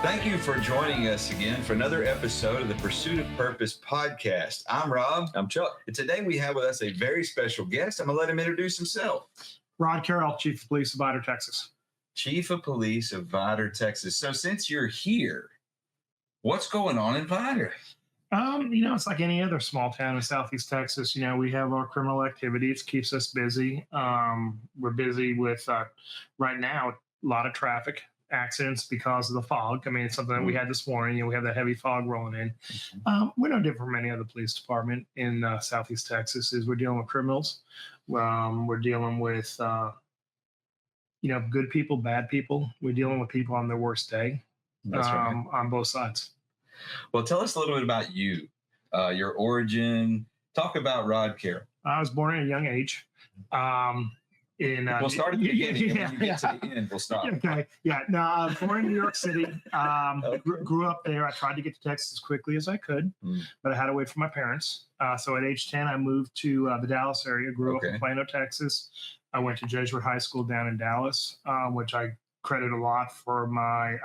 Thank you for joining us again for another episode of the Pursuit of Purpose podcast. I'm Rob. I'm Chuck. And today we have with us a very special guest. I'm going to let him introduce himself. Rod Carroll, Chief of Police of Vidor, Texas. Chief of Police of Vidor, Texas. So since you're here, what's going on in Vidor? It's like any other small town in Southeast Texas. We have our criminal activities, keeps us busy. We're busy with, right now, a lot of traffic accidents because of the fog. I mean, it's something that we had this morning. We have that heavy fog rolling in. We're no different from any other police department in Southeast Texas. We're dealing with criminals. We're dealing with, good people, bad people. We're dealing with people on their worst day. That's right. On both sides. Well, tell us a little bit about you, your origin. Talk about Rod Carroll. I was born at a young age. We'll start at the beginning. When you get to the end, we'll stop. Okay. Yeah. No, I was born in New York City. Grew up there. I tried to get to Texas as quickly as I could, but I had to wait for my parents. So at age 10, I moved to the Dallas area. Grew up in Plano, Texas. I went to Jesuit High School down in Dallas, which I credit a lot for my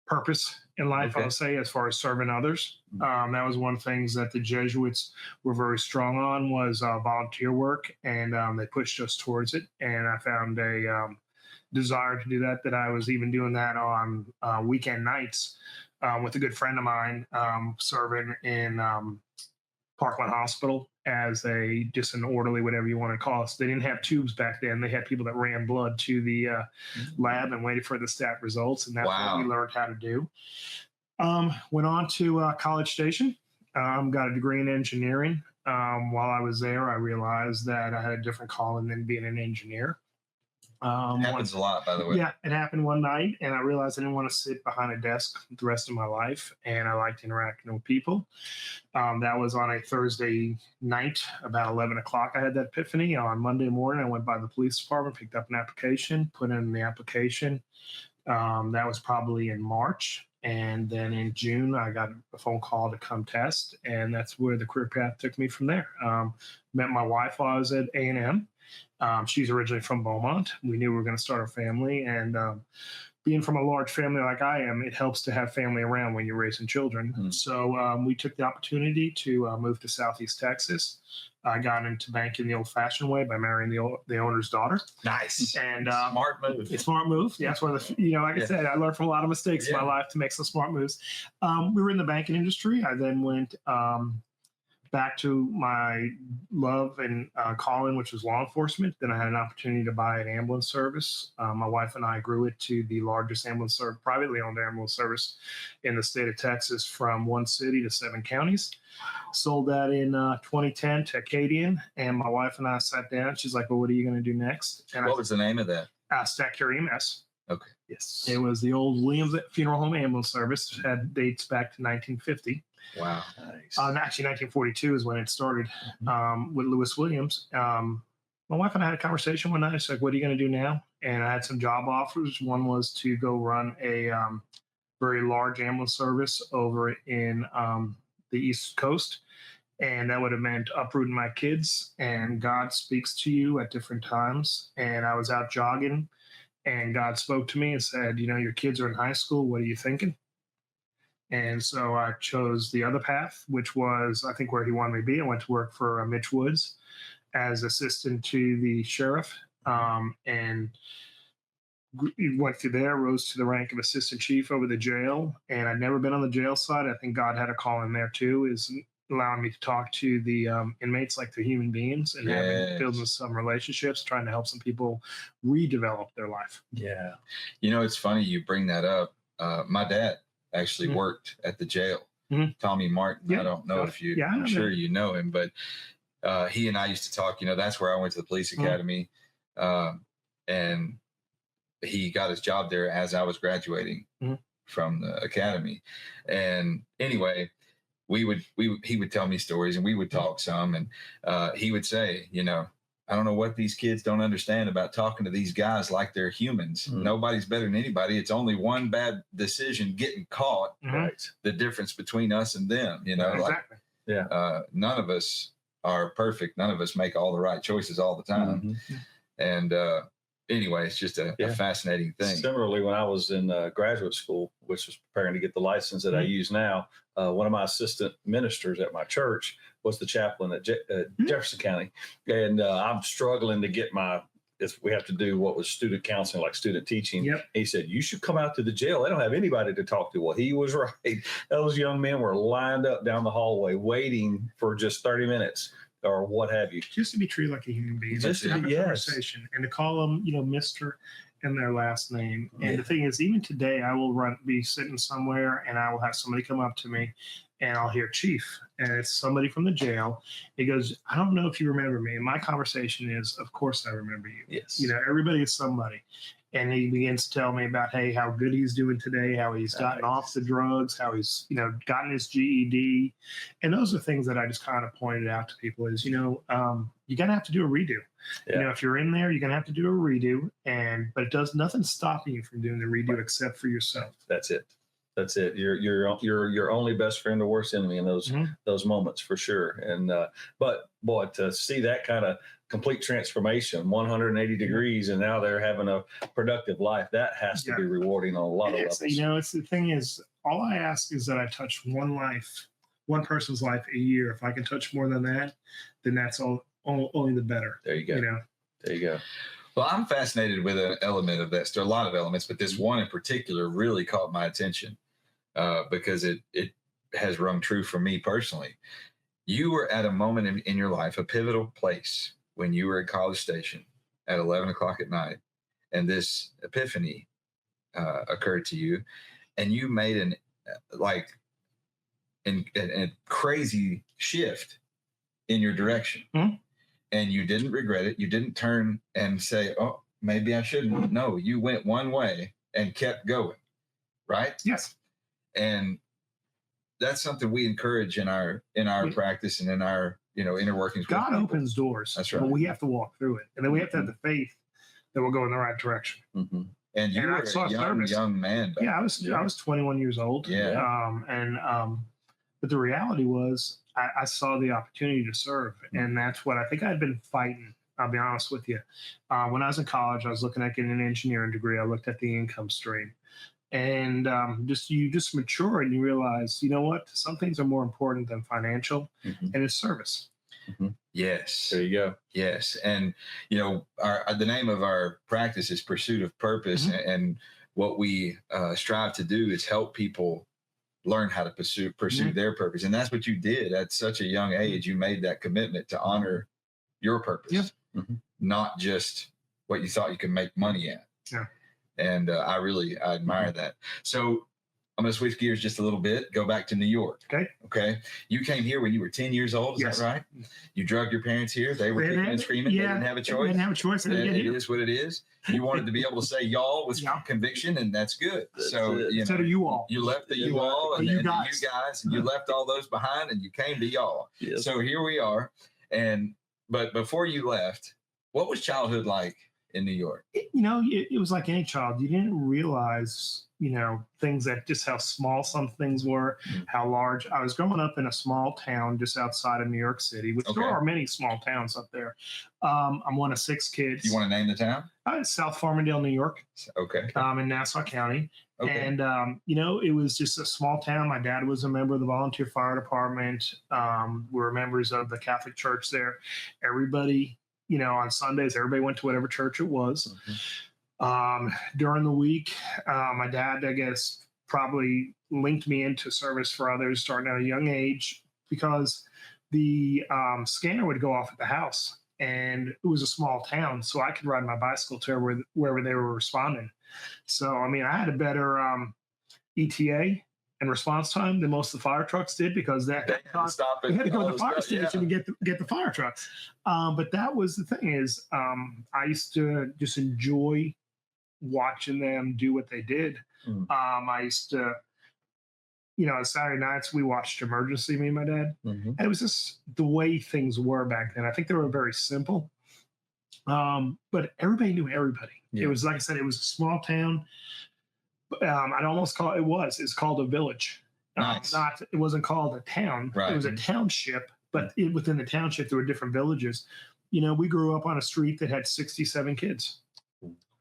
purpose in life, I would say, as far as serving others. That was one of the things that the Jesuits were very strong on was volunteer work, and they pushed us towards it. And I found a desire to do that I was even doing that on weekend nights with a good friend of mine serving in Parkland Hospital as just an orderly, whatever you want to call it. They didn't have tubes back then. They had people that ran blood to the lab and waited for the stat results. And that's what we learned how to do. Went on to College Station, got a degree in engineering. While I was there, I realized that I had a different calling than being an engineer. Happens a lot, by the way. Yeah, it happened one night, and I realized I didn't want to sit behind a desk the rest of my life, and I liked interacting with people. That was on a Thursday night, about 11 o'clock. I had that epiphany. On Monday morning, I went by the police department, picked up an application, put in the application. That was probably in March. And then in June, I got a phone call to come test, and that's where the career path took me from there. Met my wife while I was at A&M. She's originally from Beaumont. We knew we were going to start a family, and being from a large family like I am, it helps to have family around when you're raising children. So we took the opportunity to move to Southeast Texas. I got into banking the old-fashioned way by marrying the owner's daughter. Nice. And smart move. It's smart move. Yeah, that's one of the, I said, I learned from a lot of mistakes in my life to make some smart moves. We were in the banking industry. I then went back to my love and calling, which was law enforcement. Then I had an opportunity to buy an ambulance service. My wife and I grew it to the largest privately owned ambulance service in the state of Texas, from one city to 7 counties. Sold that in 2010 to Acadian, and my wife and I sat down. She's like, well, what are you going to do next? And what was the name of that? Stack Care EMS. Okay. Yes. It was the old Williams Funeral Home Ambulance Service. It had dates back to 1950. Wow. Nice. Actually, 1942 is when it started with Lewis Williams. My wife and I had a conversation one night. She's like, what are you going to do now? And I had some job offers. One was to go run a very large ambulance service over in the East Coast. And that would have meant uprooting my kids. And God speaks to you at different times. And I was out jogging, and God spoke to me and said, your kids are in high school. What are you thinking? And so I chose the other path, which was, I think, where he wanted me to be. I went to work for Mitch Woods as assistant to the sheriff, and went through there, rose to the rank of assistant chief over the jail. And I'd never been on the jail side. I think God had a call in there too, is allowing me to talk to the inmates like they're human beings, and building some relationships, trying to help some people redevelop their life. Yeah. It's funny you bring that up. My dad actually worked at the jail. Tommy Martin. Yeah. I don't know if you, I'm sure you know him, but he and I used to talk. That's where I went to the police academy, and he got his job there as I was graduating from the academy. And anyway, he would tell me stories, and we would talk some, and he would say, I don't know what these kids don't understand about talking to these guys like they're humans. Nobody's better than anybody. It's only one bad decision getting caught. Right. The difference between us and them, Exactly. None of us are perfect. None of us make all the right choices all the time. And anyway, it's just a fascinating thing. Similarly, when I was in graduate school, which was preparing to get the license that I use now, one of my assistant ministers at my church was the chaplain at Jefferson County. And I'm struggling to get we have to do what was student counseling, like student teaching. Yep. He said, you should come out to the jail. They don't have anybody to talk to. Well, he was right. Those young men were lined up down the hallway waiting for just 30 minutes or what have you. Just to be treated like a human being. Just to have a conversation and to call them, Mr. and their last name. And the thing is, even today, I will be sitting somewhere and I will have somebody come up to me and I'll hear Chief, and it's somebody from the jail. He goes, I don't know if you remember me. And my conversation is, of course I remember you. Yes. Everybody is somebody. And he begins to tell me about, hey, how good he's doing today, how he's gotten off the drugs, how he's, gotten his GED. And those are things that I just kind of pointed out to people is, you're going to have to do a redo. Yeah. If you're in there, you're going to have to do a redo. But it does nothing stopping you from doing the redo except for yourself. That's it. That's it. You're your only best friend or worst enemy in those moments for sure. And but boy, to see that kind of complete transformation, 180 degrees, and now they're having a productive life, that has to be rewarding on a lot of levels. It's the thing is, all I ask is that I touch one person's life a year. If I can touch more than that, then that's only the better. There you go. There you go. Well, I'm fascinated with an element of that. There are a lot of elements, but this one in particular really caught my attention because it has rung true for me personally. You were at a moment in your life, a pivotal place, when you were at College Station at 11 o'clock at night, and this epiphany occurred to you, and you made a crazy shift in your direction. Mm-hmm. And you didn't regret it. You didn't turn and say, oh, maybe I shouldn't. No, you went one way and kept going, right? Yes. And that's something we encourage in our practice and in our inner workings. God opens doors. That's right. But we have to walk through it, and then we have to have the faith that we'll go in the right direction. Mm-hmm. And you were a young man. I was 21 years old. Yeah. But the reality was, I saw the opportunity to serve, and that's what I think I'd been fighting. I'll be honest with you. When I was in college, I was looking at getting an engineering degree. I looked at the income stream, and you just mature and you realize, you know what? Some things are more important than financial, and it's service. Mm-hmm. Yes. There you go. Yes, and the name of our practice is Pursuit of Purpose, and what we strive to do is help people learn how to pursue their purpose. And that's what you did at such a young age. You made that commitment to honor your purpose, not just what you thought you could make money at. Yeah. And I admire that. So I'm going to switch gears just a little bit, go back to New York. Okay. You came here when you were 10 years old. Is that right? You drugged your parents here. They were kicking and screaming. They didn't have a choice. They didn't have a choice. It is what it is. You wanted to be able to say y'all with conviction, and that's good. So you all. You left the you all and you guys, and you left all those behind, and you came to y'all. Yes. So here we are. But before you left, what was childhood like in New York? It was like any child. You didn't realize, things that just how small some things were, how large. I was growing up in a small town just outside of New York City, which there are many small towns up there. I'm one of 6 kids. You want to name the town? South Farmingdale, New York. Okay. In Nassau County. Okay. And, it was just a small town. My dad was a member of the volunteer fire department. We were members of the Catholic Church there. Everybody, on Sundays, everybody went to whatever church it was. During the week, my dad, I guess, probably linked me into service for others starting at a young age because the scanner would go off at the house, and it was a small town, so I could ride my bicycle to wherever they were responding. So, I had a better ETA and response time than most of the fire trucks did because we had to go to the fire station and get the fire trucks. But that was the thing is I used to just enjoy watching them do what they did. I used to, on Saturday nights, we watched Emergency, me and my dad. And it was just the way things were back then. I think they were very simple. But everybody knew everybody. Yeah. It was, like I said, it was a small town. I'd almost call it's called a village. Nice. It wasn't called a town. Right. It was a township, but within the township, there were different villages. We grew up on a street that had 67 kids.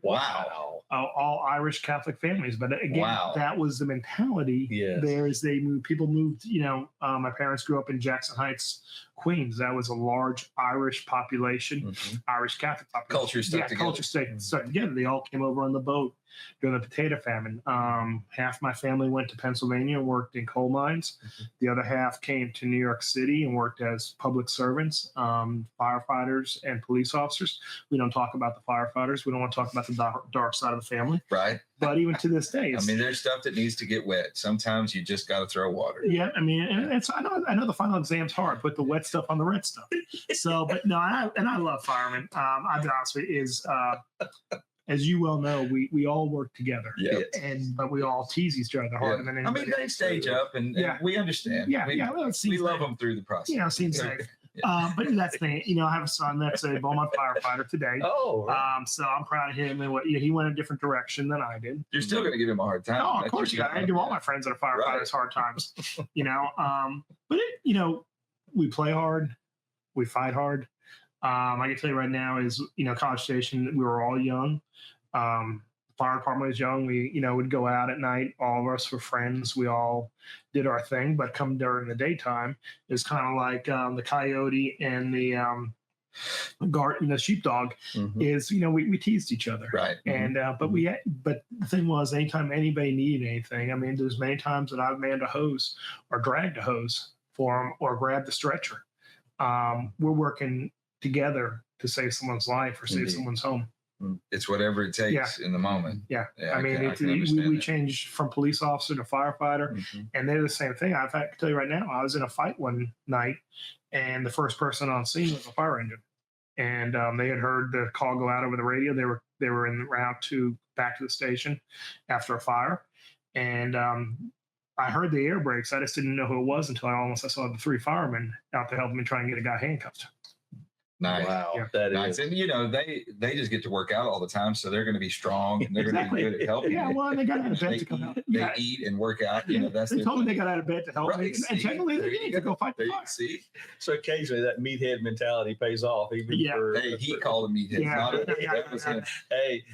Wow. All Irish Catholic families. But again, that was the mentality. There is people moved, my parents grew up in Jackson Heights, Queens. That was a large Irish population, Irish Catholic population. Culture stuck together. Culture stuck together. They all came over on the boat during the potato famine. Half my family went to Pennsylvania and worked in coal mines. The other half came to New York City and worked as public servants, firefighters and police officers. We don't talk about the firefighters. We don't want to talk about the dark side of the family. Right. But even to this day, there's stuff that needs to get wet. Sometimes you just got to throw water. Yeah, and I know the final exam's hard. Put the wet stuff on the red stuff. So, but no, I love firemen. I'll be honest with you, as you well know, we all work together. Yeah. But we all tease each other harder than anybody. They stage up, and we understand. We love them through the process. It seems safe. But that's the thing. I have a son that's a Beaumont firefighter today. Oh. Right. So I'm proud of him and he went a different direction than I did. You're still going to give him a hard time. Oh, of course you got. I give all my friends that are firefighters hard times. But we play hard, we fight hard. I can tell you right now is College Station. We were all young. Fire department was young. We would go out at night. All of us were friends. We all did our thing. But come during the daytime, it's kind of like the coyote and the sheepdog. Is we teased each other. Right. And but the thing was, anytime anybody needed anything, there's many times that I've manned a hose or dragged a hose for them or grabbed the stretcher. We're working together to save someone's life or save someone's home. It's whatever it takes in the moment. Yeah. We changed from police officer to firefighter, and they're the same thing. I can tell you right now, I was in a fight one night, and the first person on scene was a fire engine. And they had heard the call go out over the radio. They were en route back to the station after a fire. And I heard the air brakes. I just didn't know who it was until I saw the 3 firemen out to help me try and get a guy handcuffed. Nice. Wow. Yeah. That nice. And they just get to work out all the time, so they're going to be strong and they're going to be good at helping. Yeah, well, they got out of bed to come out. They eat and work out. They told me they got out of bed to help me. And technically they need to go fight the fire. See? So occasionally that meathead mentality pays off. Even for, he called him meathead. That was him. Hey,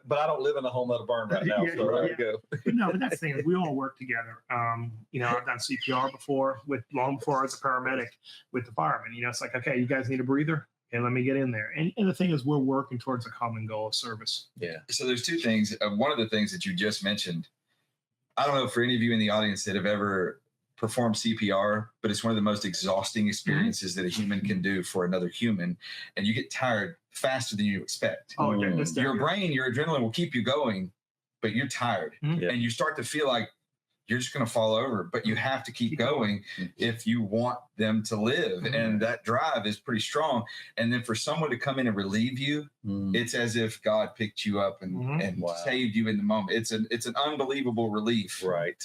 but I don't live in a home that'll burn right now. So there you go. But that's the thing. We all work together. I've done CPR before long before I was a paramedic with the firemen. It's like, okay, you guys need a breather? And let me get in there. And the thing is, we're working towards a common goal of service. Yeah. So there's 2 things. One of the things that you just mentioned, I don't know for any of you in the audience that have ever performed CPR, but it's one of the most exhausting experiences that a human can do for another human. And you get tired faster than you expect. Oh, your brain, your adrenaline will keep you going, but you're tired. And you start to feel like you're just going to fall over, but you have to keep going if you want them to live. And that drive is pretty strong. And then for someone to come in and relieve you, it's as if God picked you up and saved you in the moment. It's an unbelievable relief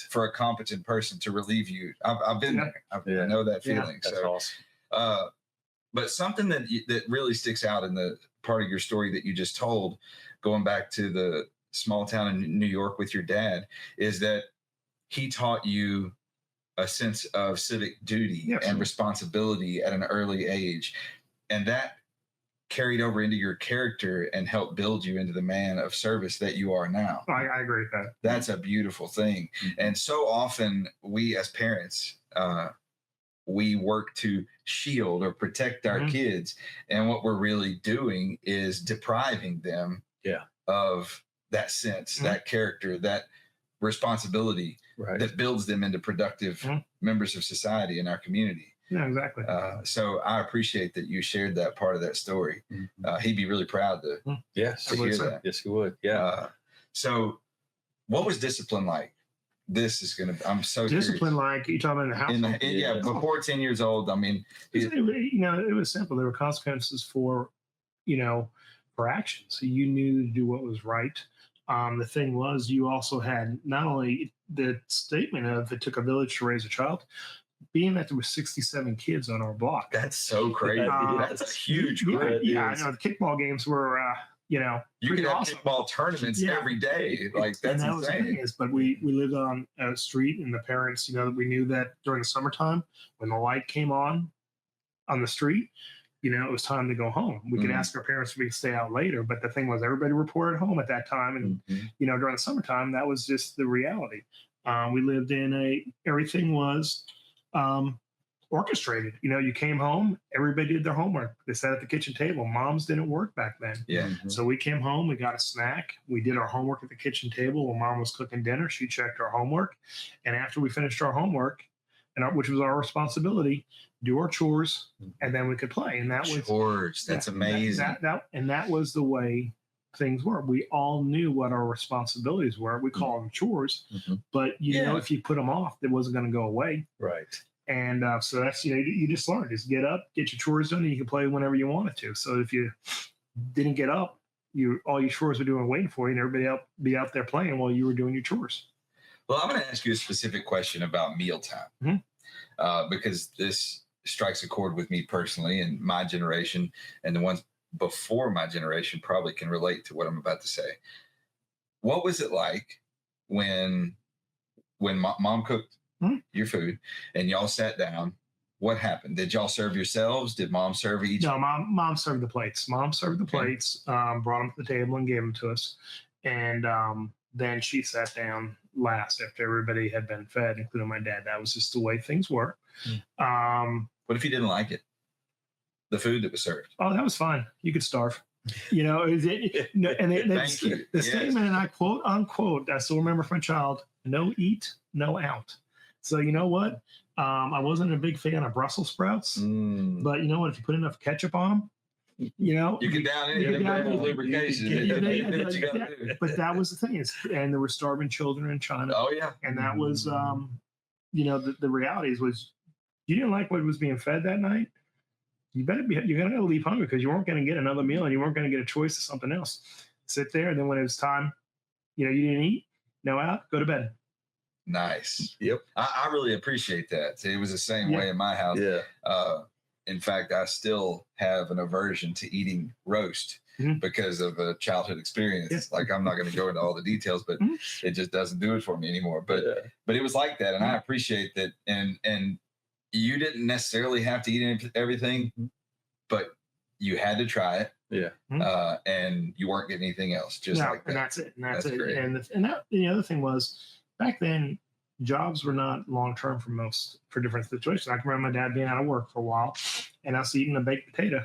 for a competent person to relieve you. I've been there. I know that feeling. That's awesome. But something that really sticks out in the part of your story that you just told, going back to the small town in New York with your dad, is that he taught you a sense of civic duty and responsibility at an early age. And that carried over into your character and helped build you into the man of service that you are now. I agree with that. That's a beautiful thing. And so often we as parents, we work to shield or protect our kids. And what we're really doing is depriving them of that sense, that character, that responsibility that builds them into productive members of society in our community. Yeah, exactly. So I appreciate that you shared that part of that story. He'd be really proud to hear that. Yes, he would. Yeah. So what was discipline like? I'm so discipline curious. Like you talking about in the house? Before 10 years old. I mean, it was simple. There were consequences for actions. So you knew to do what was right. The thing was, you also had not only the statement of it took a village to raise a child, being that there were 67 kids on our block. That's so crazy. That's a huge group. Yeah, I know. The kickball games were, you could have kickball tournaments every day. Like, that's insane. Was the thing but we lived on a street, and the parents, we knew that during the summertime, when the light came on the street, it was time to go home. We could ask our parents if we could stay out later, but the thing was everybody reported home at that time. And, during the summertime, that was just the reality. We lived in everything was orchestrated. You came home, everybody did their homework. They sat at the kitchen table. Moms didn't work back then. Yeah. So we came home, we got a snack. We did our homework at the kitchen table while mom was cooking dinner. She checked our homework. And after we finished our homework, which was our responsibility, do our chores, and then we could play. And that was chores. That's amazing. That was the way things were. We all knew what our responsibilities were. We call them chores, but if you put them off, it wasn't going to go away. Right. And so that's, you just learn, just get up, get your chores done, and you can play whenever you wanted to. So if you didn't get up, all your chores were doing waiting for you, and everybody be out there playing while you were doing your chores. Well, I'm going to ask you a specific question about mealtime, because this strikes a chord with me personally, and my generation, and the ones before my generation probably can relate to what I'm about to say. What was it like when mom cooked your food and y'all sat down? What happened? Did y'all serve yourselves? Did mom serve each? No, mom served the plates. Mom served the plates, brought them to the table and gave them to us. And then she sat down last after everybody had been fed, including my dad. That was just the way things were. What if you didn't like it? The food that was served. Oh, that was fine. You could starve. The statement, and I quote unquote, I still remember from a child: "No eat, no out." So you know what? I wasn't a big fan of Brussels sprouts, but you know what? If you put enough ketchup on them, you can down anything. Lubrication. But that was the thing, and there were starving children in China. Oh yeah, and that was, the realities was, you didn't like what was being fed that night. You're gonna leave hungry because you weren't going to get another meal, and you weren't going to get a choice of something else. Sit there, and then when it was time, you didn't eat, no out, go to bed. Nice. Yep. I really appreciate that. It was the same way in my house. Yeah. In fact, I still have an aversion to eating roast because of a childhood experience. Yes. Like, I'm not going to go into all the details, but it just doesn't do it for me anymore. But it was like that, and I appreciate that. And you didn't necessarily have to eat everything, but you had to try it. Yeah. And you weren't getting anything else. Just like that. And that's it. And that's it. Great. And the other thing was, back then, jobs were not long-term for different situations. I can remember my dad being out of work for a while, and I was eating a baked potato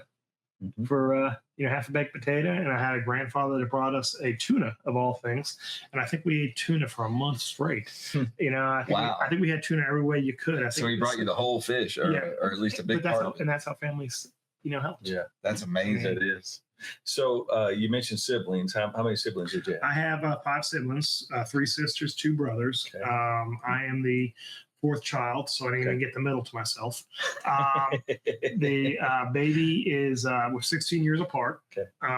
for half a baked potato, and I had a grandfather that brought us a tuna of all things, and I think we ate tuna for a month straight. I think we had tuna every way you could. So he brought you the whole fish, or at least a big part of it. And that's how families helped. Yeah, that's amazing. It is. So you mentioned siblings. How many siblings did you have? I have 5 siblings, 3 sisters, 2 brothers. Okay. I am the 4th child, so I didn't even get the middle to myself. The baby is, we're 16 years apart,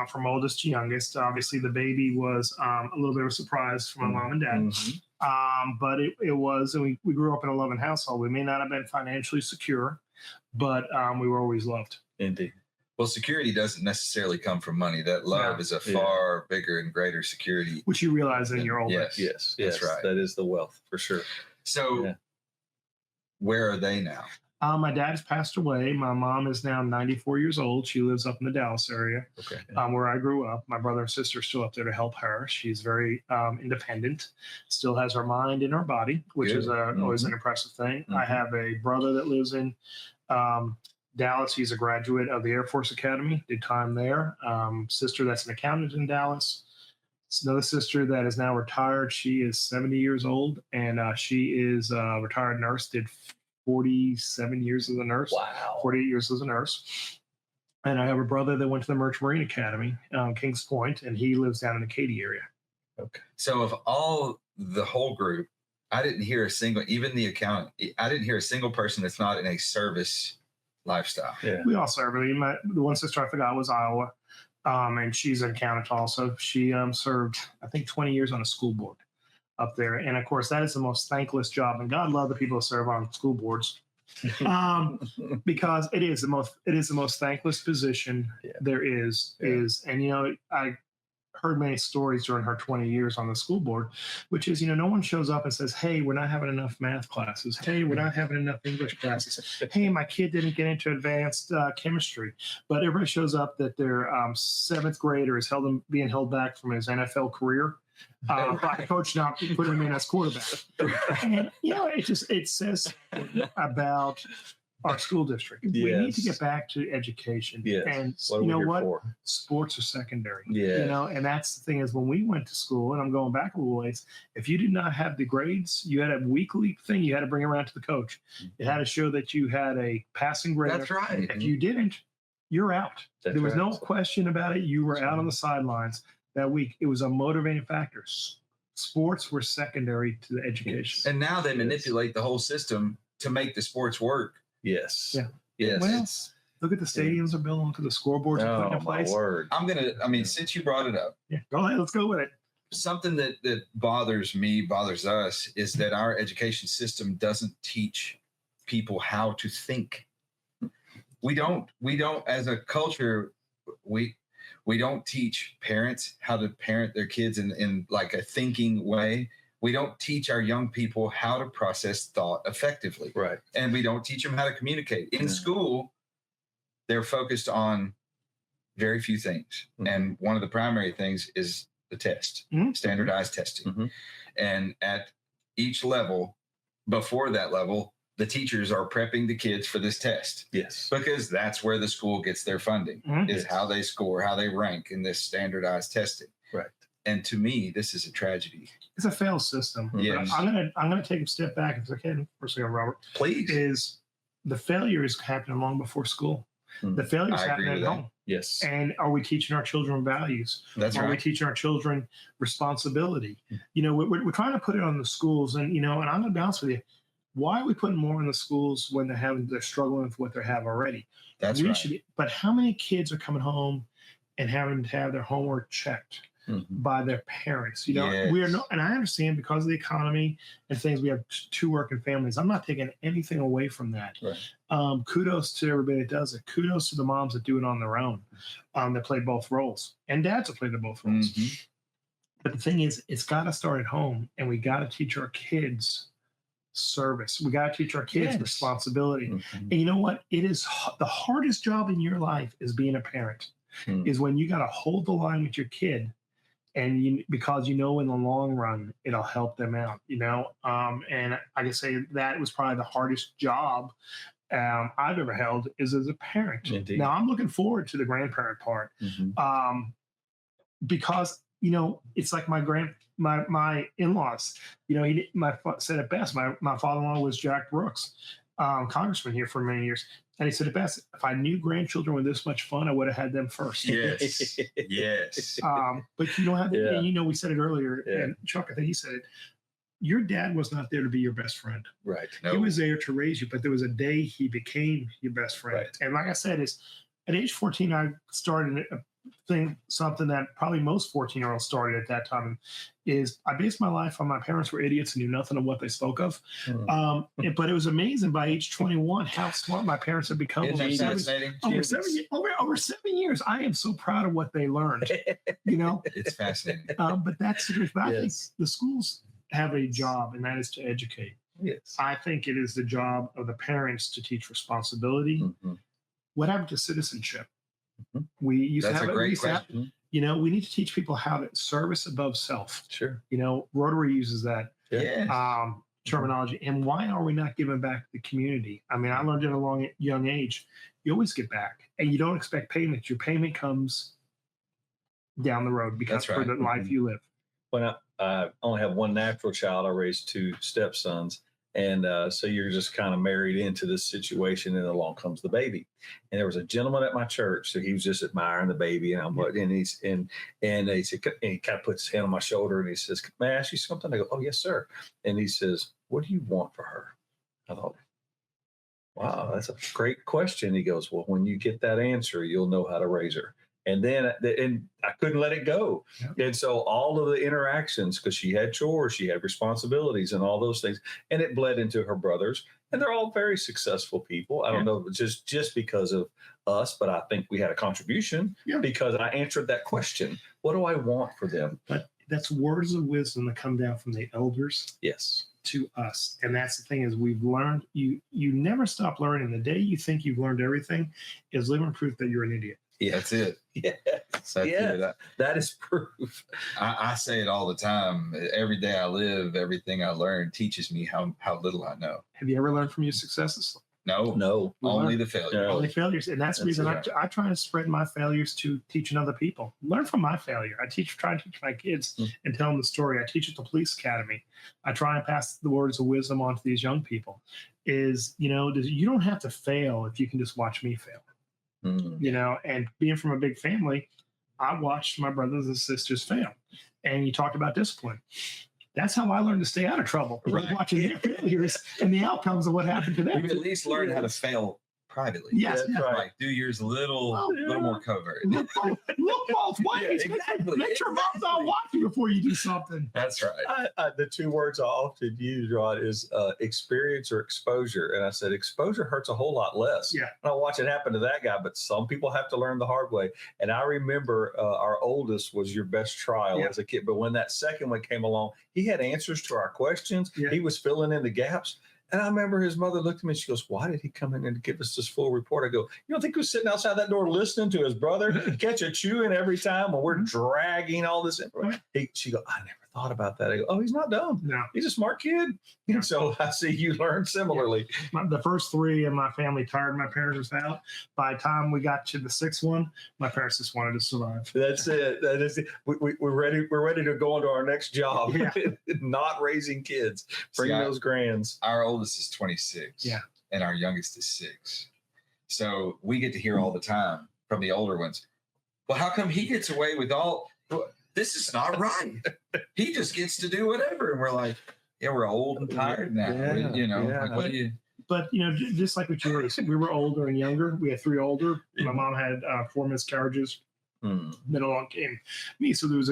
from oldest to youngest. Obviously, the baby was a little bit of a surprise for my mom and dad. But it was, and we grew up in a loving household. We may not have been financially secure, but we were always loved. Indeed. Well, security doesn't necessarily come from money. That love is a far bigger and greater security. Which you realize in your old age. Yes, that's right. That is the wealth, for sure. So where are they now? My dad has passed away. My mom is now 94 years old. She lives up in the Dallas area, where I grew up. My brother and sister are still up there to help her. She's very independent, still has her mind in her body, which is always an impressive thing. I have a brother that lives in Dallas. He's a graduate of the Air Force Academy, did time there. Sister that's an accountant in Dallas. Another sister that is now retired. She is 70 years old, and she is a retired nurse, did 47 years as a nurse. Wow. 48 years as a nurse. And I have a brother that went to the Merchant Marine Academy, Kings Point, and he lives down in the Katy area. Okay. So of the whole group, I didn't hear a single, even the accountant, I didn't hear a single person that's not in a service lifestyle. Yeah. We all serve. The one sister I forgot was Iowa, and she's an accountant also. She served, I think, 20 years on a school board up there. And of course, that is the most thankless job. And God love the people who serve on school boards, because it is the most thankless position there is. And I heard many stories during her 20 years on the school board, which is, no one shows up and says, hey, we're not having enough math classes. Hey, we're not having enough English classes. Hey, my kid didn't get into advanced chemistry. But everybody shows up that their seventh grader is being held back from his NFL career by the coach not putting him in as quarterback. And, it says about our school district. Yes. We need to get back to education. Yes. And what? Sports are secondary. Yeah. And that's the thing is when we went to school, and I'm going back a little ways, if you did not have the grades, you had a weekly thing you had to bring around to the coach. It had to show that you had a passing grade. That's right. If you didn't, you're out. There was no question about it. You were out on the sidelines that week. It was a motivating factor. Sports were secondary to the education. And now they manipulate the whole system to make the sports work. Yes. Yeah. Yes. Well, look at the stadiums they're building, look at the scoreboards they're putting in place. Word. Since you brought it up. Yeah, go ahead. Let's go with it. Something that bothers us, is that our education system doesn't teach people how to think. We don't as a culture, we don't teach parents how to parent their kids in like a thinking way. We don't teach our young people how to process thought effectively. Right. And we don't teach them how to communicate. In school, they're focused on very few things. Mm-hmm. And one of the primary things is the test, standardized testing. Mm-hmm. And at each level, before that level, the teachers are prepping the kids for this test. Yes. Because that's where the school gets their funding, is how they score, how they rank in this standardized testing. Right. And to me, this is a tragedy. It's a failed system. Yes. I'm gonna take a step back if I can for a second, Robert. Please. Is the failure is happening long before school. The failure is happening at home. Yes. And are we teaching our children values? That's right. Are we teaching our children responsibility? We're trying to put it on the schools, and and I'm gonna be honest with you. Why are we putting more in the schools when they're struggling with what they have already? That's right. But how many kids are coming home and having to have their homework checked by their parents? Yes. We are not, and I understand because of the economy and things. We have two working families. I'm not taking anything away from that. Right. Kudos to everybody that does it. Kudos to the moms that do it on their own, that play both roles, and dads that play both roles. But the thing is, it's got to start at home, and we got to teach our kids service. We got to teach our kids responsibility. And you know what? It is the hardest job in your life is being a parent. Is when you got to hold the line with your kid, and because in the long run it'll help them out. And I can say that was probably the hardest job I've ever held is as a parent. Indeed. Now I'm looking forward to the grandparent part, because it's like my in-laws. He said it best. My father-in-law was Jack Brooks, congressman here for many years. And he said it best, if I knew grandchildren were this much fun, I would have had them first. Yes. Yes. But you don't have to, and we said it earlier, and Chuck, I think he said it, your dad was not there to be your best friend. Right. No. He was there to raise you, but there was a day he became your best friend. Right. And like I said, at age 14, I started something that probably most 14-year-olds started at that time, is I based my life on my parents were idiots and knew nothing of what they spoke of. But it was amazing by age 21 how smart my parents had become. Over 7 years. I am so proud of what they learned. It's fascinating. But that's the truth. But I think the schools have a job, and that is to educate. Yes. I think it is the job of the parents to teach responsibility. What happened to citizenship? We used That's to have a great question. We need to teach people how to service above self. Sure. Rotary uses that Yes. terminology. And why are we not giving back to the community? I mean, I learned at a young age, you always get back, and you don't expect payment. Your payment comes down the road because for the life you live. When I only have one natural child, I raised two stepsons. And so you're just kind of married into this situation, and along comes the baby. And there was a gentleman at my church, so he was just admiring the baby, and he said, and he kind of puts his hand on my shoulder, and he says, "May I ask you something?" I go, "Oh, yes, sir." And he says, "What do you want for her?" I thought, wow, that's a great question. He goes, "Well, when you get that answer, you'll know how to raise her." And then I couldn't let it go. Yeah. And so all of the interactions, because she had chores, she had responsibilities and all those things, and it bled into her brothers. And they're all very successful people. I don't know, just because of us, but I think we had a contribution because I answered that question. What do I want for them? But that's words of wisdom that come down from the elders. Yes. To us. And that's the thing is we've learned, you never stop learning. The day you think you've learned everything is living proof that you're an idiot. Yeah, that's it. That is proof. I say it all the time. Every day I live, everything I learn teaches me how little I know. Have you ever learned from your successes? No. Only the failures. No. Only failures. And that's the reason I try to spread my failures to teaching other people. Learn from my failure. I try to teach my kids and tell them the story. I teach at the police academy. I try and pass the words of wisdom on to these young people. You don't have to fail if you can just watch me fail. And being from a big family, I watched my brothers and sisters fail. And you talked about discipline. That's how I learned to stay out of trouble. Right. Watching their failures and the outcomes of what happened to them. You've at least learned how to fail privately. Yes. Right. Like do yours a little more covert. Look both ways. Exactly. Make sure mom's not watching before you do something. That's right. The two words I often use, Rod, is experience or exposure. And I said, exposure hurts a whole lot less. Yeah. I don't watch it happen to that guy, but some people have to learn the hard way. And I remember our oldest was your best trial as a kid. But when that second one came along, he had answers to our questions. Yeah. He was filling in the gaps. And I remember his mother looked at me and she goes, why did he come in and give us this full report? I go, you don't think he was sitting outside that door listening to his brother catch a chewing every time when we're dragging all this information? She goes, I never thought about that. I go, oh, he's not dumb. No. He's a smart kid. Yeah. So I see you learn similarly. Yeah. The first three in my family tired my parents out. By the time we got to the sixth one, my parents just wanted to survive. That's it. That is it. We're ready. We're ready to go into our next job. Yeah. Not raising kids, bringing those grands. Our oldest is 26. Yeah. And our youngest is 6. So we get to hear all the time from the older ones. Well, how come he gets away with all? This is not right. He just gets to do whatever. And we're like, yeah, we're old and tired now. But, just like with yours, we were older and younger. We had 3 older. My mom had 4 miscarriages. Then along came me. So there was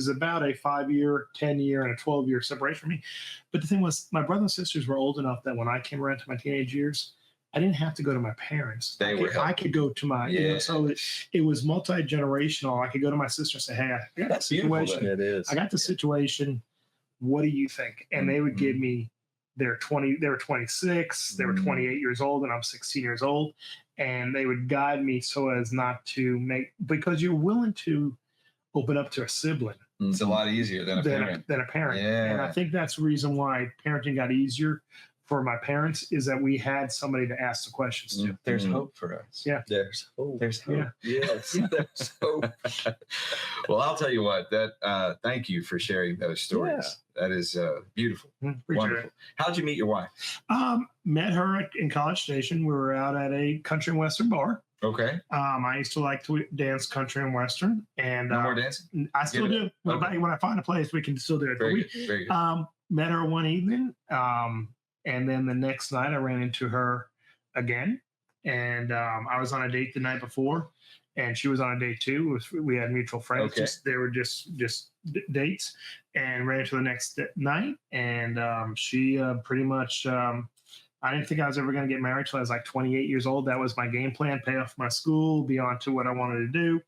about a 5-year, 10-year, and a 12-year separation for me. But the thing was, my brothers and sisters were old enough that when I came around to my teenage years, I didn't have to go to my parents. I could go to my, so it was multi-generational. I could go to my sister and say, hey, I got this situation. It is. I got the situation. What do you think? And they would give me they were 26, they were 28 years old, and I'm 16 years old. And they would guide me so as not to because you're willing to open up to a sibling. It's a lot easier than a parent. Yeah. And I think that's the reason why parenting got easier for my parents is that we had somebody to ask the questions to. There's hope for us. Yeah. There's hope. There's hope. Yeah. Yes. There's hope. Well, I'll tell you what, thank you for sharing those stories. Yeah. That is beautiful. Wonderful. How'd you meet your wife? Met her in College Station. We were out at a country and western bar. Okay. I used to like to dance country and western. And no more dancing? I still do. Okay. When I find a place, we can still do it. Very good. Met her one evening. And then the next night I ran into her again. And I was on a date the night before. And she was on a date too. We had mutual friends. Okay. They were just dates. And ran into the next night. And she pretty much... I didn't think I was ever going to get married till I was like 28 years old. That was my game plan, pay off my school, be on to what I wanted to do.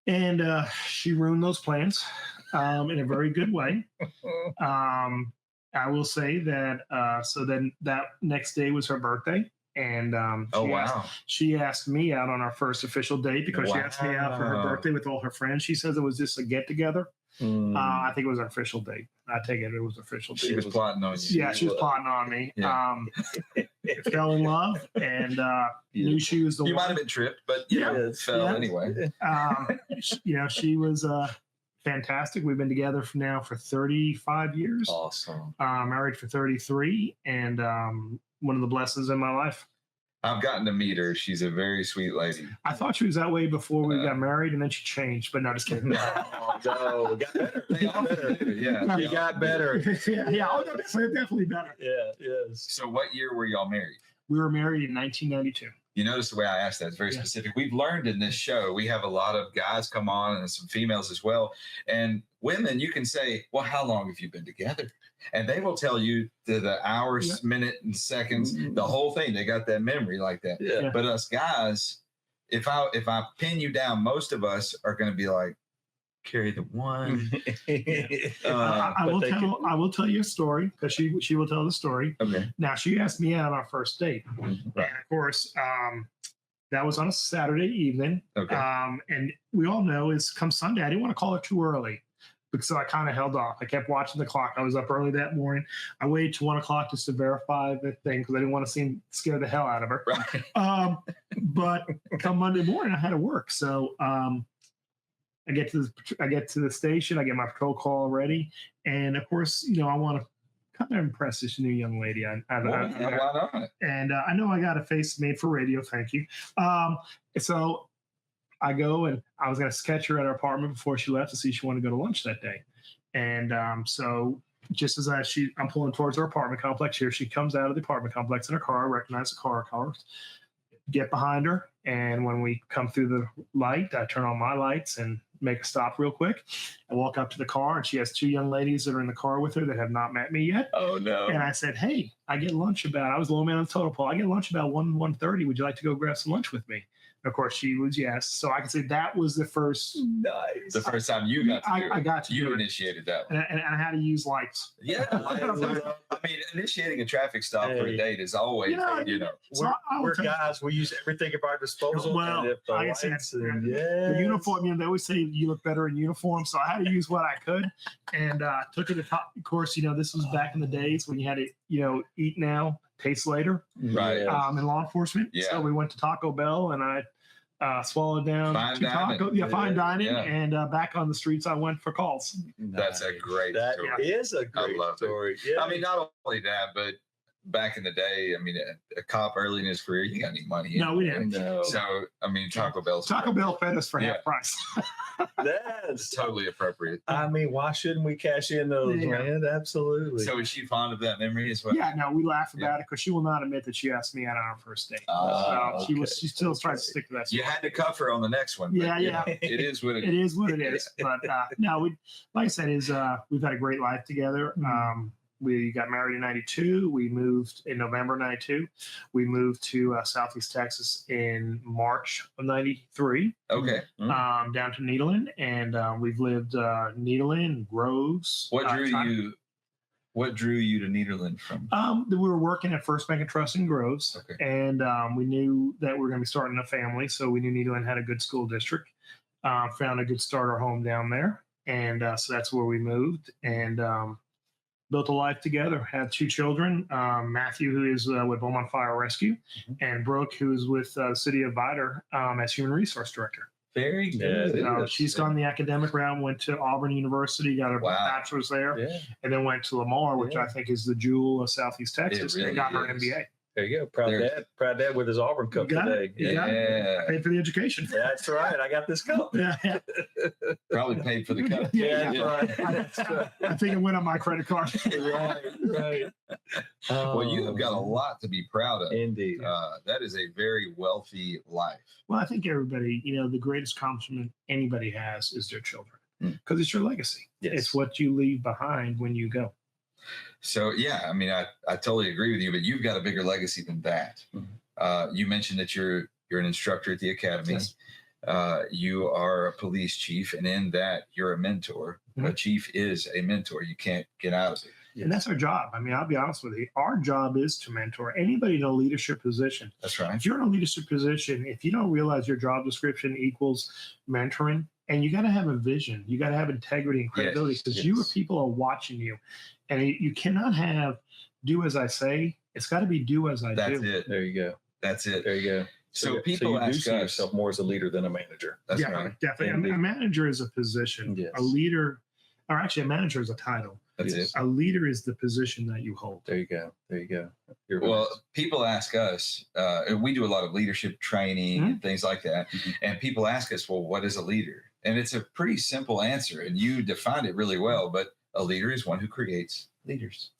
And she ruined those plans in a very good way. I will say that, so then that next day was her birthday. And she asked me out on our first official date because she asked me out for her birthday with all her friends. She says it was just a get-together. I think it was an official date. I take it was an official date. She was plotting on you. Yeah, she was plotting on me. Yeah. Fell in love and knew she was the one. You might have been tripped, but fell anyway. She was fantastic. We've been together now for 35 years. Awesome. Married for 33, and one of the blessings in my life. I've gotten to meet her. She's a very sweet lady. I thought she was that way before we got married, and then she changed. But no, just kidding. No, got better. They all better. Yeah, you got better. Yeah. Oh, no, definitely better. Yeah, yes. So, what year were y'all married? We were married in 1992. You notice the way I asked that. It's very specific. We've learned in this show, we have a lot of guys come on and some females as well. And women, you can say, well, how long have you been together? And they will tell you the hours, minute, and seconds, the whole thing. They got that memory like that. Yeah. But us guys, if I pin you down, most of us are going to be like, carry the one. I will tell you a story because she will tell the story. Okay. Now, she asked me out on our first date. Right. And of course, that was on a Saturday evening. Okay. And we all know is come Sunday, I didn't want to call her too early. So I kind of held off. I kept watching the clock. I was up early that morning. I waited till 1 o'clock just to verify the thing because I didn't want to scare the hell out of her. Right. But come Monday morning, I had to work. So I get to the station. I get my patrol call ready, and of course, I want to kind of impress this new young lady. Why not? And I know I got a face made for radio. Thank you. So I go, and I was going to catch her at her apartment before she left to see if she wanted to go to lunch that day. And so just as I'm pulling towards her apartment complex here, she comes out of the apartment complex in her car. I recognize the car colors. Get behind her, and when we come through the light, I turn on my lights and make a stop real quick. I walk up to the car, and she has two young ladies that are in the car with her that have not met me yet. Oh, no. And I said, hey, I was the low man on the total pole. I get lunch about 1:30. Would you like to go grab some lunch with me? And of course, she was yes. So I can say that was the first. Nice. The first time you got to do it. I got to You do it. initiated that one. And I had to use lights. Yeah. I mean, initiating a traffic stop for a date is always, So we're guys. We use everything at our disposal. Well, like I said, the uniform, they always say you look better in uniform. So I had to use what I could and took it to top. Of course, this was back in the days when you had to, eat now, taste later. Right. In law enforcement. Yeah. So we went to Taco Bell and I swallowed down fine dining. fine dining. And back on the streets, I went for calls. That's a great story. That is a great story. Yeah. I mean, not only that, but back in the day, I mean, a cop early in his career, you got any money? No, we didn't. No. So, I mean, Taco Bell fed us for half price. That's totally appropriate. I mean, why shouldn't we cash in those, man? Absolutely. So, is she fond of that memory as well? Yeah, no, we laugh about it because she will not admit that she asked me out on our first date. She still tries to stick to that. You had to cuff her on the next one. Yeah. It is what it is. It is what it is. But no, like I said, we've had a great life together. We got married in 92. We moved in November 92. We moved to Southeast Texas in March of 93. Okay. Down to Nederland. And we've lived Nederland, Groves. What drew you to Nederland from? We were working at First Bank and Trust in Groves. Okay. And we knew that we were going to be starting a family. So we knew Nederland had a good school district. Found a good starter home down there. And so that's where we moved. And built a life together, had two children, Matthew, who is with Beaumont Fire Rescue, and Brooke, who is with the city of Vidor as Human Resource Director. Very good. She's gone the academic route, went to Auburn University, got her bachelor's there, and then went to Lamar, which I think is the jewel of Southeast Texas, and got her MBA. There you go. Proud dad with his Auburn cup today. I paid for the education. Yeah, that's right. I got this cup. Probably paid for the cup. Right. I think it went on my credit card. Right. Well, you have got a lot to be proud of. Indeed. That is a very wealthy life. Well, I think everybody, the greatest accomplishment anybody has is their children because it's your legacy. Yes. It's what you leave behind when you go. So, I mean, I totally agree with you, but you've got a bigger legacy than that. You mentioned that you're an instructor at the academy. Yes. You are a police chief, and in that, you're a mentor. A chief is a mentor. You can't get out of it. Yes. And that's our job. I mean, I'll be honest with you. Our job is to mentor anybody in a leadership position. That's right. If you're in a leadership position, if you don't realize your job description equals mentoring, and you got to have a vision, you got to have integrity and credibility because your people are watching you. And you cannot have do as I say. It's got to be do as I do. That's it. There you go. That's it. There you go. So people you ask do see yourself more as a leader than a manager. That's right. Definitely. A manager is a position. Yes. A leader, or actually a manager is a title. That's it. A leader is the position that you hold. There you go. There you go. Well, people ask us, we do a lot of leadership training and things like that. And people ask us, well, what is a leader? And it's a pretty simple answer. And you defined it really well. But a leader is one who creates leaders.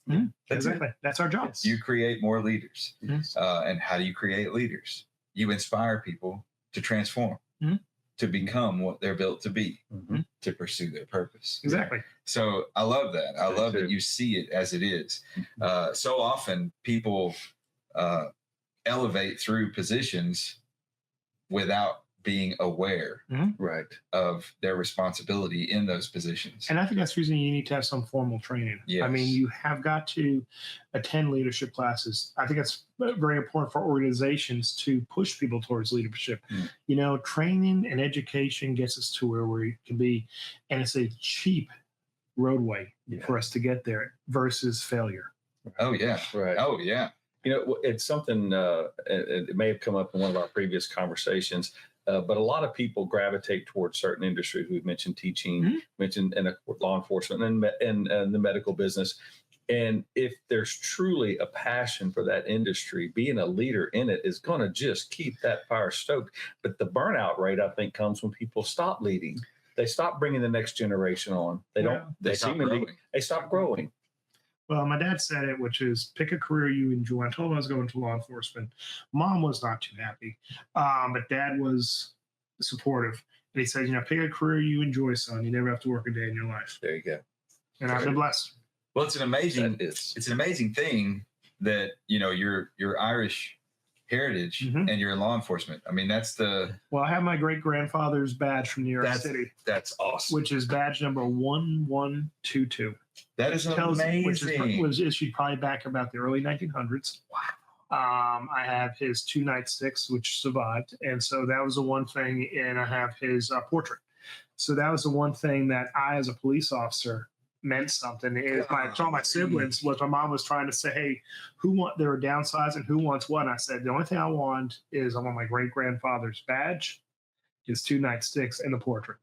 Exactly. That's our job. You create more leaders. And how do you create leaders? you inspire people to transform, to become what they're built to be, to pursue their purpose. Exactly. So I love that. I love that you see it as it is. So often people elevate through positions without being aware of their responsibility in those positions. And I think that's the reason you need to have some formal training. Yes. I mean, you have got to attend leadership classes. I think that's very important for organizations to push people towards leadership. You know, training and education gets us to where we can be, and it's a cheap roadway for us to get there versus failure. Oh yeah. Right. Oh yeah. You know, it's something, it may have come up in one of our previous conversations, but a lot of people gravitate towards certain industries. We've mentioned teaching, mentioned law enforcement and the medical business. And if there's truly a passion for that industry, being a leader in it is going to just keep that fire stoked. But the burnout rate, I think, comes when people stop leading. They stop bringing the next generation on. They stop growing. Well, my dad said it, which is pick a career you enjoy. I told him I was going to law enforcement. Mom was not too happy, but Dad was supportive. And he said, you know, pick a career you enjoy, son. You never have to work a day in your life. There you go. And I've been blessed. Well, it's an amazing thing that, you know, your Irish heritage and you're in law enforcement. I mean, that's well, I have my great grandfather's badge from New York City. That's awesome. Which is badge number 1122. That is amazing. Which was issued probably back about the early 1900s. Wow. I have his 2 nightsticks, which survived. And so that was the one thing. And I have his portrait. So that was the one thing that I, as a police officer, meant something. I told my siblings, was my mom was trying to say, hey, they were downsizing, who wants what? And I said, the only thing I want is I want my great grandfather's badge, his 2 nightsticks, and the portrait.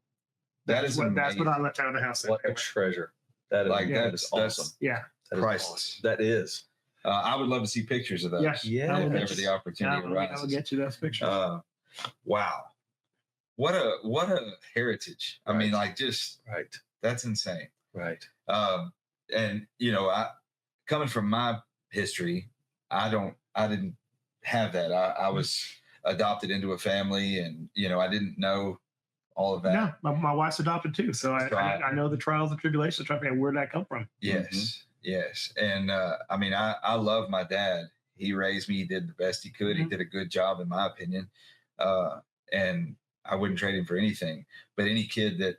That's what I left out of the house. What a treasure. That is awesome. Yeah. That priceless. Awesome. That is. I would love to see pictures of those. Yeah. Whenever the opportunity arises. I'll get you those pictures. Wow. What a heritage. I mean, like, just that's insane. Right. And you know, coming from my history, I didn't have that. I was adopted into a family, and you know, I didn't know all of that. Yeah, my wife's adopted too, so I know the trials and tribulations. Trying to figure out where did that come from. Yes, yes, and I mean, I love my dad. He raised me. He did the best he could. He did a good job, in my opinion, and I wouldn't trade him for anything. But any kid that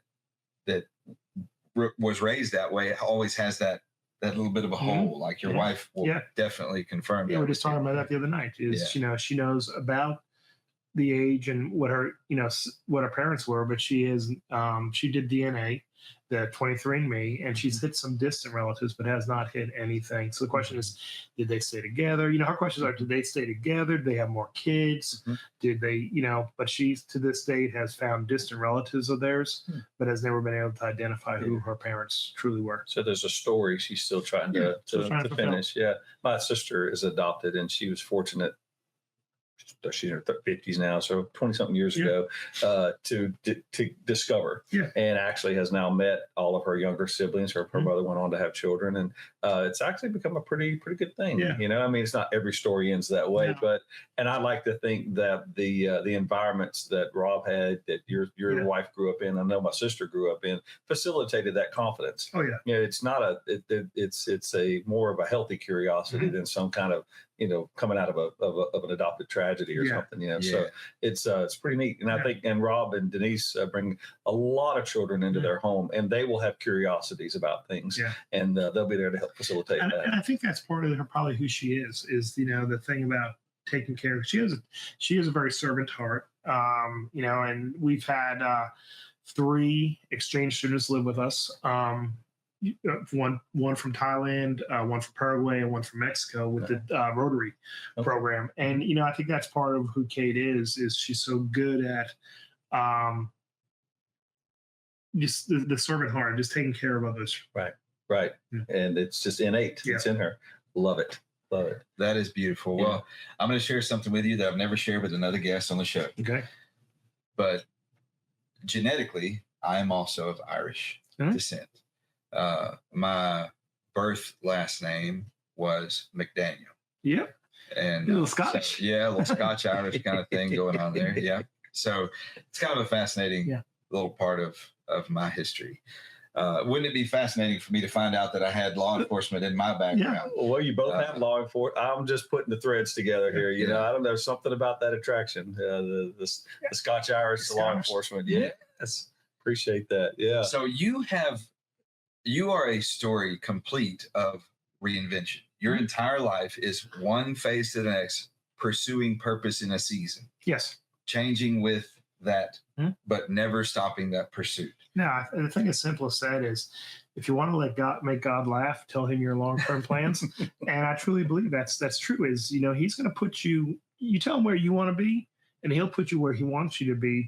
was raised that way always has that little bit of a hole. Like your wife will definitely confirm. Yeah, we were just talking about that the other night. You know, she knows about the age and what her parents were, but she did DNA, the 23andMe, and she's hit some distant relatives, but has not hit anything. So the question is, did they stay together? You know, her questions are, did they stay together? Did they have more kids? Did they, you know, but she's to this date has found distant relatives of theirs, but has never been able to identify who her parents truly were. So there's a story she's still trying to finish. Yeah. My sister is adopted, and she was fortunate. She's in her 50s now, so 20-something years ago, to discover, and actually has now met all of her younger siblings. Her brother went on to have children, and it's actually become a pretty good thing. You know, I mean, it's not every story ends that way, and I like to think that the environments that Rob had, that your wife grew up in, I know my sister grew up in, facilitated that confidence. Oh yeah, you know, it's not it's a more of a healthy curiosity than some kind of, you know, coming out of an adopted tragedy or something, you know. So it's pretty neat. And I think, and Rob and Denise bring a lot of children into their home, and they will have curiosities about things, and they'll be there to help facilitate that. And I think that's part of probably who she is, you know, the thing about taking care of. She has a very servant heart, you know, and we've had 3 exchange students live with us. One from Thailand, one from Paraguay, and one from Mexico with the Rotary program. And you know, I think that's part of who Kate is she's so good at just the servant heart, just taking care of others. Right. And it's just innate. It's in her. Love it. That is beautiful. Well, I'm going to share something with you that I've never shared with another guest on the show. Okay. But genetically, I am also of Irish descent. My birth last name was McDaniel. Yep. And a little Scottish. So, yeah, a little Scotch Irish kind of thing going on there. Yeah. So it's kind of a fascinating little part of my history. Wouldn't it be fascinating for me to find out that I had law enforcement in my background? Yeah. Well, you both have law enforcement. I'm just putting the threads together here. You know, I don't know, something about that attraction. The Scotch Irish law enforcement. Yes. Appreciate that. Yeah. So you are a story complete of reinvention. Your entire life is one phase to the next, pursuing purpose in a season. Yes. Changing with that, but never stopping that pursuit. Now, the thing as simple as that is, if you want to make God laugh, tell him your long-term plans. And I truly believe that's true. Is, you know, he's going to put you tell him where you want to be, and he'll put you where he wants you to be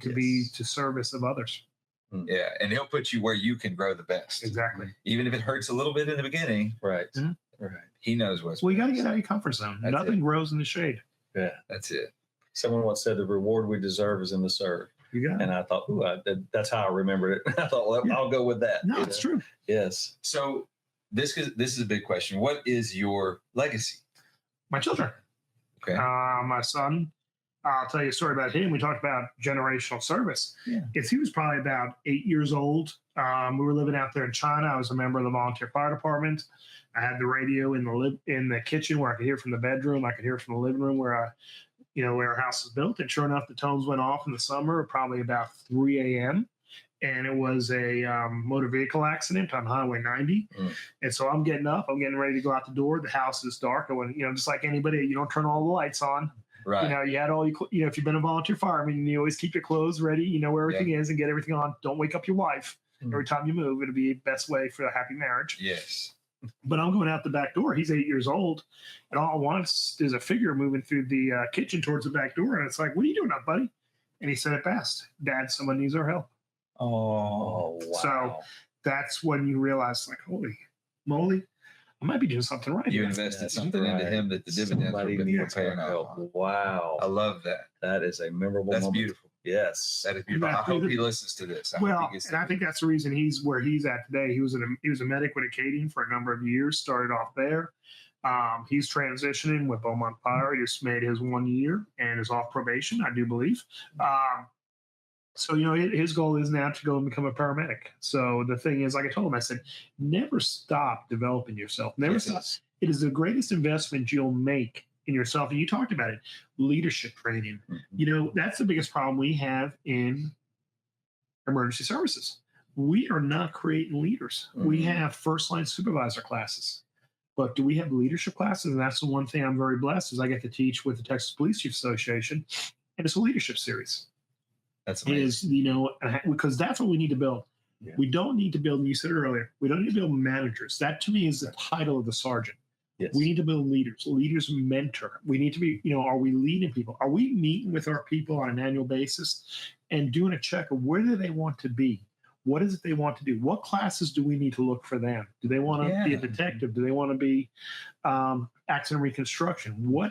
to service of others. Yeah, and he'll put you where you can grow the best. Exactly. Even if it hurts a little bit in the beginning. Right. Right. He knows what's. Well, you got to get out of your comfort zone. Nothing grows in the shade. Yeah, that's it. Someone once said the reward we deserve is in the serve. You got it. And I thought, that's how I remembered it. I thought, well, I'll go with that. No, it's true. Yes. So this is a big question. What is your legacy? My children. Okay. My son. I'll tell you a story about him. We talked about generational service. Yeah. He was probably about 8 years old. We were living out there in China. I was a member of the volunteer fire department. I had the radio in the kitchen where I could hear from the bedroom. I could hear from the living room where our house is built. And sure enough, the tones went off in the summer, probably about 3 a.m. And it was a motor vehicle accident on Highway 90. And so I'm getting up. I'm getting ready to go out the door. The house is dark. I went, just like anybody, you don't turn all the lights on. Right. You had all if you've been a volunteer fireman, you always keep your clothes ready. You know where everything is and get everything on. Don't wake up your wife every time you move. It'll be the best way for a happy marriage. Yes. But I'm going out the back door. He's 8 years old. And all I want is a figure moving through the kitchen towards the back door. And it's like, what are you doing up, buddy? And he said it best. Dad, someone needs our help. Oh, wow. So that's when you realize, like, holy moly, I might be doing something right. You invested something into him that the dividends were paying off. Wow. I love that. That is a memorable That's moment. Beautiful. Yes. That is beautiful. I hope he listens to this. I think that's the reason he's where he's at today. He was a medic with Acadian for a number of years, started off there. He's transitioning with Beaumont Fire. He just made his 1 year and is off probation, I do believe. So, his goal is now to go and become a paramedic. So the thing is, like I told him, I said, never stop developing yourself. Never stop. It is the greatest investment you'll make in yourself. And you talked about it, leadership training. That's the biggest problem we have in emergency services. We are not creating leaders. We have first line supervisor classes. But do we have leadership classes? And that's the one thing I'm very blessed is I get to teach with the Texas Police Chiefs Association. And it's a leadership series. That's amazing. Because that's what we need to build. Yeah. We don't need to build, and you said it earlier, we don't need to build managers. That to me is the title of the sergeant. Yes. We need to build leaders. Leaders mentor. We need to be, are we leading people? Are we meeting with our people on an annual basis and doing a check of where do they want to be? What is it they want to do? What classes do we need to look for them? Do they want to be a detective? Do they want to be accident reconstruction? What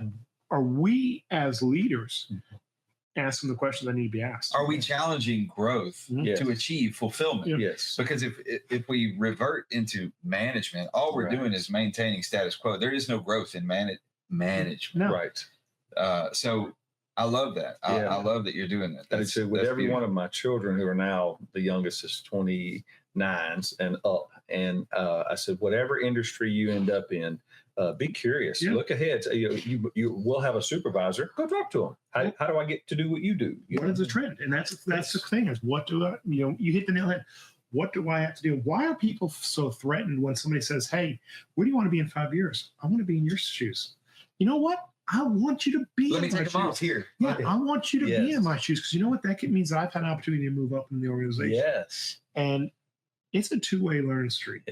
are we as leaders asking the questions that need to be asked? Are we challenging growth to achieve fulfillment? Yes. Because if we revert into management, all we're doing is maintaining status quo. There is no growth in management. No. Right. So I love that. I love that you're doing that. That's with every beautiful. One of my children who are now, the youngest is 29s and up. And I said, whatever industry you end up in, be curious. Yeah. Look ahead. You will have a supervisor. Go talk to them. How do I get to do what you do? What is the trend? And that's the thing is, what do I? You hit the nail on the head. What do I have to do? Why are people so threatened when somebody says, "Hey, where do you want to be in 5 years?" I want to be in your shoes. You know what? I want you to be. Let me take them off here. Yeah, I want you to be in my shoes because you know what? That means I've had an opportunity to move up in the organization. Yes, and it's a two-way learning street.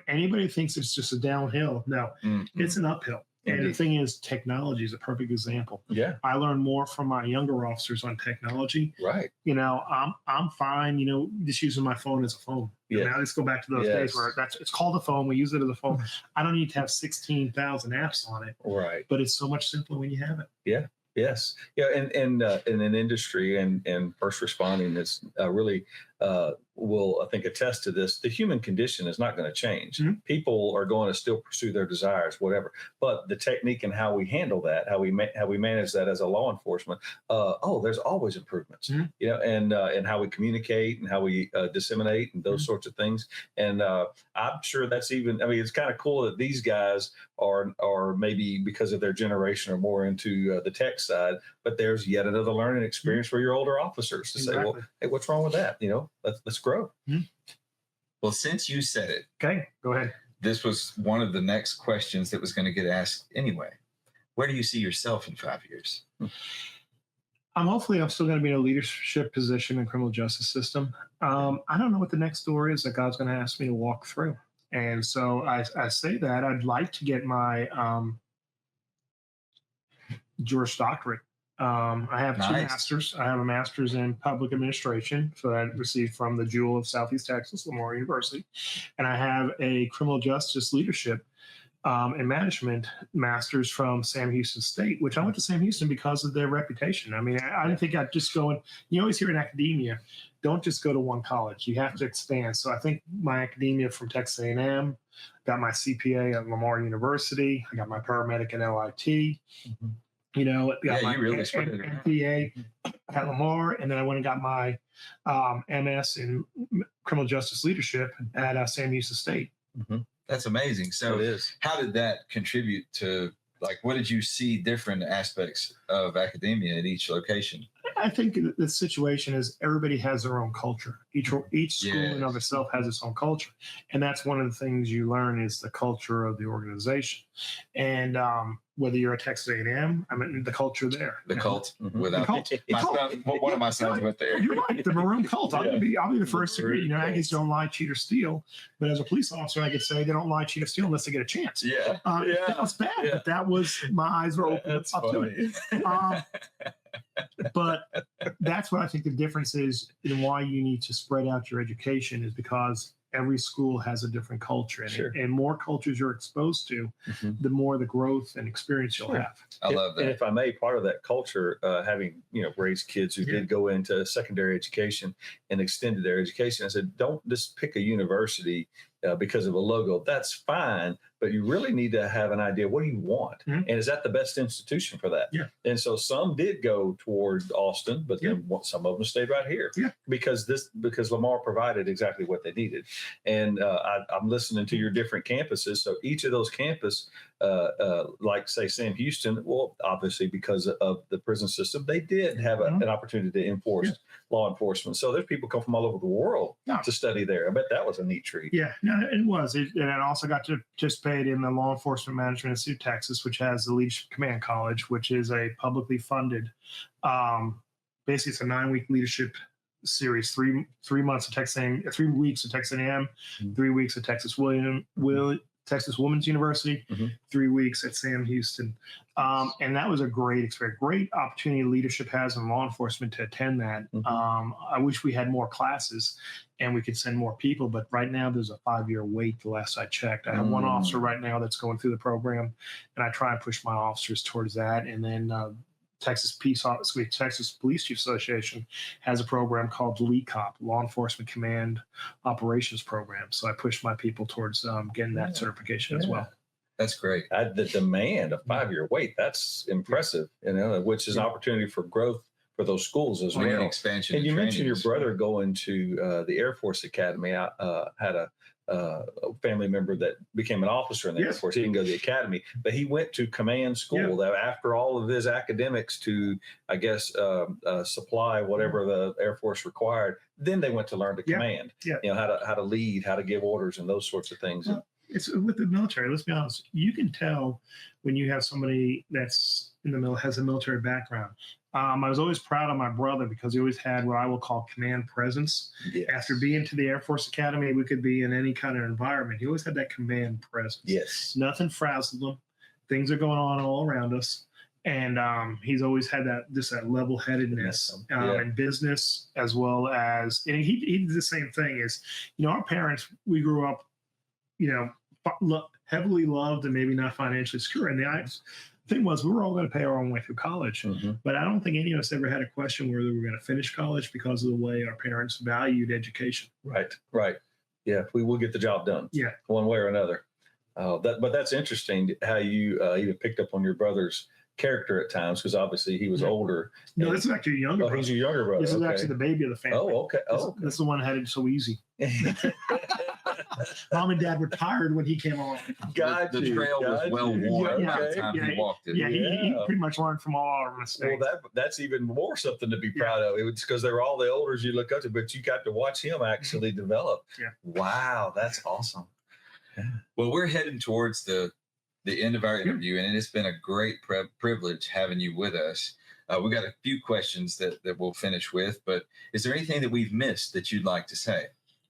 Anybody thinks it's just a downhill. No, it's an uphill. And the thing is, technology is a perfect example. Yeah, I learned more from my younger officers on technology. Right. I'm fine. Just using my phone as a phone. Yeah. Now let's go back to those days where it's called a phone. We use it as a phone. I don't need to have 16,000 apps on it. Right. But it's so much simpler when you have it. Yeah. Yes. Yeah. And in an industry and first responding, it's really will, I think, attest to this. The human condition is not going to change. Mm-hmm. People are going to still pursue their desires, whatever. But the technique and how we handle that, how we manage that as a law enforcement, there's always improvements. Mm-hmm. And how we communicate and how we disseminate and those mm-hmm. sorts of things. And I'm sure that's even. I mean, it's kind of cool that these guys are maybe because of their generation are more into the tech side, but there's yet another learning experience for your older officers to say, well, hey, what's wrong with that? Let's grow. Mm-hmm. Well, since you said it, okay, go ahead. This was one of the next questions that was going to get asked anyway. Where do you see yourself in 5 years? Hopefully I'm still going to be in a leadership position in the criminal justice system. I don't know what the next door is that God's going to ask me to walk through. And so I say that I'd like to get my Juris Doctorate. I have two masters. I have a master's in public administration that I received from the Jewel of Southeast Texas, Lamar University. And I have a criminal justice leadership and management master's from Sam Houston State, which I went to Sam Houston because of their reputation. I mean, I didn't think I'd just go in. You always hear in academia, don't just go to one college. You have to expand. So I think my academia from Texas A&M, got my CPA at Lamar University. I got my paramedic at LIT. Mm-hmm. Got my MPA at Lamar, and then I went and got my MS in criminal justice leadership at Sam Houston State. Mm-hmm. That's amazing. So how did that contribute to, what did you see different aspects of academia at each location? I think the situation is everybody has their own culture. Each school in and of itself has its own culture. And that's one of the things you learn is the culture of the organization. And whether you're at Texas A&M, I mean, the culture there. The cult. Mm-hmm. One of my sons went there. You're right. The maroon cult. I'll be the first to agree. Aggies don't lie, cheat, or steal. But as a police officer, I could say they don't lie, cheat, or steal unless they get a chance. Yeah. That was bad, but that was, my eyes were open up to it. But that's what I think the difference is in why you need to spread out your education is because every school has a different culture. And more cultures you're exposed to, mm-hmm. the more the growth and experience you'll have. I love that. And if I may, part of that culture, having raised kids who did go into secondary education and extended their education, I said, don't just pick a university because of a logo. That's fine, but you really need to have an idea. What do you want? Mm-hmm. And is that the best institution for that? Yeah. And so some did go toward Austin, but then some of them stayed right here. Yeah. Because Lamar provided exactly what they needed. And I'm listening to your different campuses. So each of those campuses, like say Sam Houston, well, obviously because of the prison system, they did have an opportunity to enforce law enforcement. So there's people come from all over the world to study there. I bet that was a neat treat. Yeah, no, it was. And I also got to participate in the Law Enforcement Management Institute of Texas, which has the Leadership Command College, which is a publicly funded, basically it's a 9-week leadership series, 3 months of Texas A&M, 3 weeks of Texas A&M, 3 weeks at Texas Texas Women's University, 3 weeks at Sam Houston. And that was a great experience, great opportunity leadership has in law enforcement to attend that. I wish we had more classes and we could send more people, but right now there's a 5-year wait the last I checked. I have one officer right now that's going through the program, and I try and push my officers towards that. And then Texas Police Chiefs Association has a program called LECOP, Law Enforcement Command Operations Program. So I push my people towards getting that certification as well. That's great. The demand of 5-year wait, that's impressive, which is an opportunity for growth for those schools as well. Expansion. And you mentioned your brother going to the Air Force Academy. I had a family member that became an officer in the Air Force. He didn't go to the academy, but he went to command school. That after all of his academics to, I guess, supply whatever the Air Force required, then they went to learn to command. How to lead, how to give orders, and those sorts of things. Well, it's with the military. Let's be honest. You can tell when you have somebody that's in the military, has a military background. I was always proud of my brother because he always had what I will call command presence. Yes. After being to the Air Force Academy, we could be in any kind of environment. He always had that command presence. Yes. Nothing frazzled him. Things are going on all around us. And he's always had that level-headedness in business as well as, and he did the same thing as, our parents, we grew up, heavily loved and maybe not financially secure. And the thing was, we were all going to pay our own way through college. But I don't think any of us ever had a question whether we were going to finish college because of the way our parents valued education. Right. Yeah, we will get the job done. Yeah, one way or another. But that's interesting how you even picked up on your brother's character at times, because obviously he was older. No, this is actually a younger brother. He's your younger brother. This is actually the baby of the family. Oh, okay. This is the one that had it so easy. Mom and Dad were tired when he came along. The trail was well worn by the time he walked it. Yeah, he pretty much learned from all our mistakes. Well, that's even more something to be proud of. It was because they were all the elders you look up to, but you got to watch him actually develop. Yeah. Wow, that's awesome. Well, we're heading towards the end of our interview, and it's been a great privilege having you with us. We got a few questions that we'll finish with, but is there anything that we've missed that you'd like to say?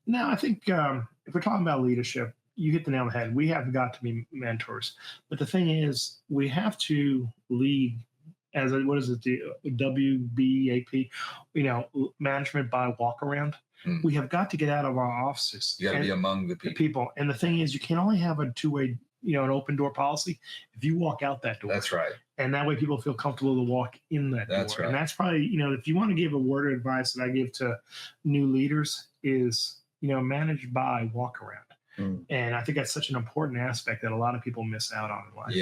No, I think if we're talking about leadership, you hit the nail on the head. We have got to be mentors. But the thing is, we have to lead as the WBAP, management by walk around. We have got to get out of our offices. You got to be among the people. And the thing is, you can only have a two-way, an open door policy if you walk out that door. That's right. And that way people feel comfortable to walk in that door. That's right. And that's probably, if you want to give a word of advice that I give to new leaders is, manage by walk around. And I think that's such an important aspect that a lot of people miss out on in life.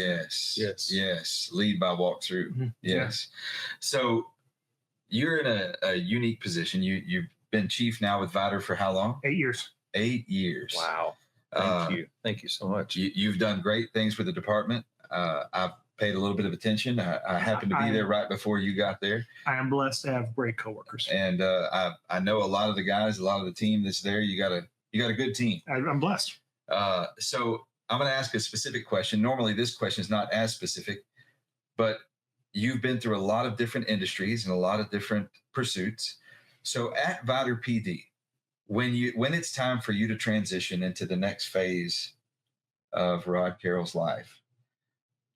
Yes. Lead by walk through. Yes. So you're in a unique position. You've been chief now with Vidor for how long? 8 years. 8 years. Wow. Thank you so much. You've done great things with the department. I've paid a little bit of attention. I happened to be there right before you got there. I am blessed to have great coworkers. And I know a lot of the guys, a lot of the team that's there. You got a good team. I'm blessed. So I'm going to ask a specific question. Normally this question is not as specific, but you've been through a lot of different industries and a lot of different pursuits. So at Vidor PD, when it's time for you to transition into the next phase of Rod Carroll's life,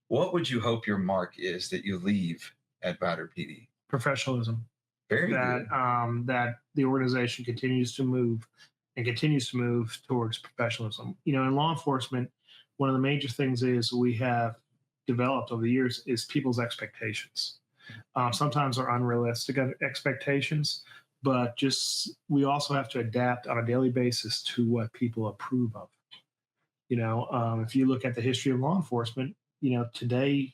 what would you hope your mark is that you leave at Vidor PD? Professionalism. Very good. That the organization continues to move towards professionalism. In law enforcement, one of the major things is we have developed over the years is people's expectations. Sometimes they're unrealistic expectations, but we also have to adapt on a daily basis to what people approve of. If you look at the history of law enforcement, today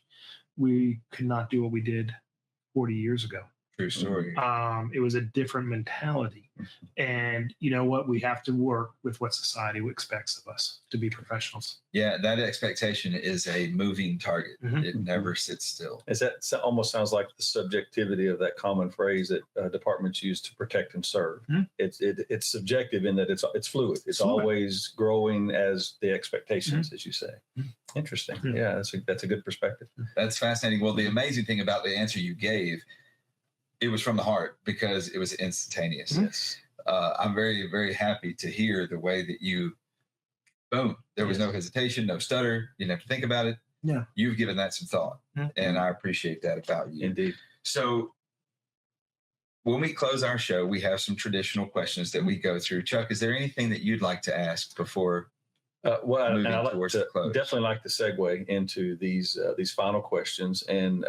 we could not do what we did 40 years ago. True story. It was a different mentality. And you know what? We have to work with what society expects of us to be professionals. Yeah, that expectation is a moving target. It never sits still. Almost sounds like the subjectivity of that common phrase that departments use to protect and serve. It's subjective in that it's fluid. It's always growing as the expectations, as you say. Interesting. Yeah, that's a good perspective. That's fascinating. Well, the amazing thing about the answer you gave, it was from the heart because it was instantaneous. Yes. I'm very, very happy to hear the way that boom, there was no hesitation, no stutter. You didn't have to think about it. Yeah. You've given that some thought, and I appreciate that about you. Indeed. So when we close our show, we have some traditional questions that we go through. Chuck, is there anything that you'd like to ask before moving towards the close? Definitely like to segue into these final questions, and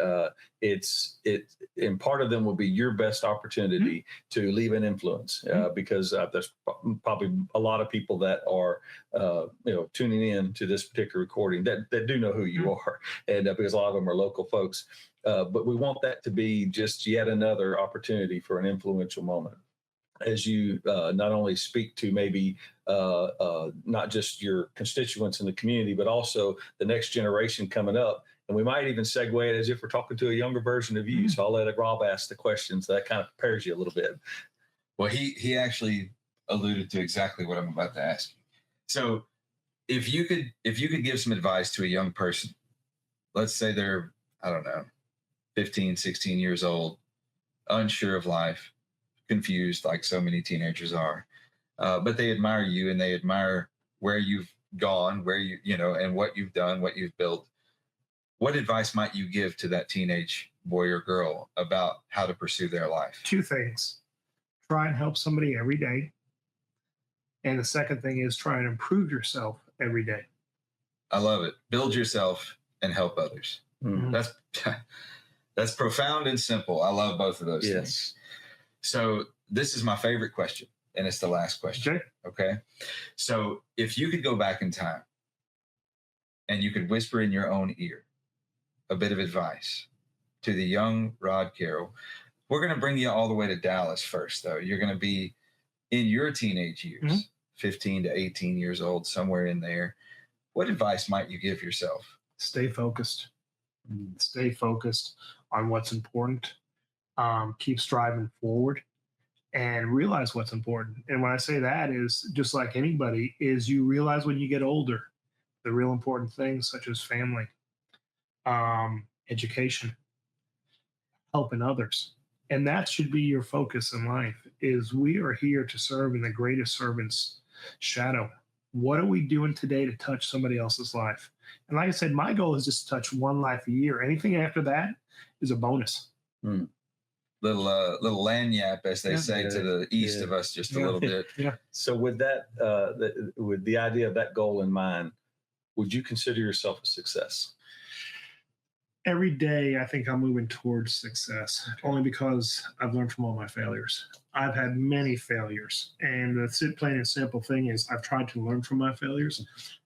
and part of them will be your best opportunity to leave an influence, because there's probably a lot of people that are tuning in to this particular recording that do know who you are, and because a lot of them are local folks, but we want that to be just yet another opportunity for an influential moment as you not only speak to maybe not just your constituents in the community, but also the next generation coming up. And we might even segue it as if we're talking to a younger version of you. So I'll let Rob ask the questions. That kind of prepares you a little bit. Well, he actually alluded to exactly what I'm about to ask you. So if you could give some advice to a young person, let's say they're, 15, 16 years old, unsure of life, confused like so many teenagers are, but they admire you and they admire where you've gone, where and what you've done, what you've built. What advice might you give to that teenage boy or girl about how to pursue their life? 2 things. Try and help somebody every day. And the second thing is try and improve yourself every day. I love it. Build yourself and help others. Mm-hmm. That's profound and simple. I love both of those things. So this is my favorite question, and it's the last question. Okay. So if you could go back in time and you could whisper in your own ear a bit of advice to the young Rod Carroll, we're going to bring you all the way to Dallas first, though. You're going to be in your teenage years, 15 to 18 years old, somewhere in there. What advice might you give yourself? Stay focused. Stay focused on what's important. Keep striving forward and realize what's important. And when I say that is just like anybody, is you realize when you get older, the real important things such as family, education, helping others. And that should be your focus in life, is we are here to serve in the greatest servant's shadow. What are we doing today to touch somebody else's life? And like I said, my goal is just to touch one life a year. Anything after that is a bonus. Little lanyap, as they say, to the east of us, just a little bit. So with that, with the idea of that goal in mind, would you consider yourself a success? Every day, I think I'm moving towards success, only because I've learned from all my failures. I've had many failures, and the plain and simple thing is I've tried to learn from my failures.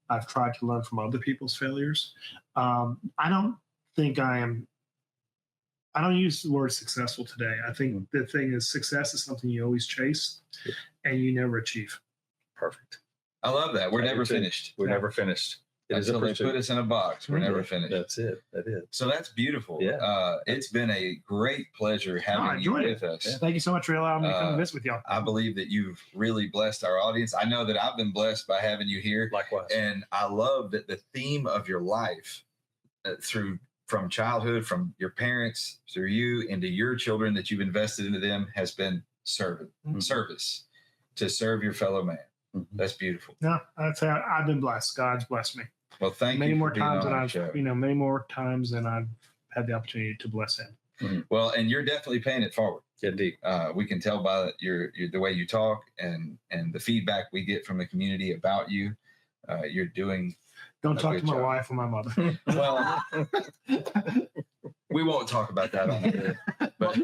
I've tried to learn from other people's failures. I don't use the word successful today. I think the thing is, success is something you always chase and you never achieve. Perfect. I love that. We're never finished. We're never finished. Until they put us in a box, we're never finished. That's it. That is. So that's beautiful. It's been a great pleasure having you with us. Thank you so much for allowing me to come and visit with y'all. I believe that you've really blessed our audience. I know that I've been blessed by having you here. Likewise. And I love that the theme of your life from childhood, from your parents, through you, into your children that you've invested into them, has been service to serve your fellow man. That's beautiful. No, I've been blessed. God's blessed me. Well, thank many you. Many more times than I've had the opportunity to bless him. Well, and you're definitely paying it forward. Indeed. We can tell by the way you talk and the feedback we get from the community about you. You're doing. Don't talk to my wife or my mother. Well, we won't talk about that on here. But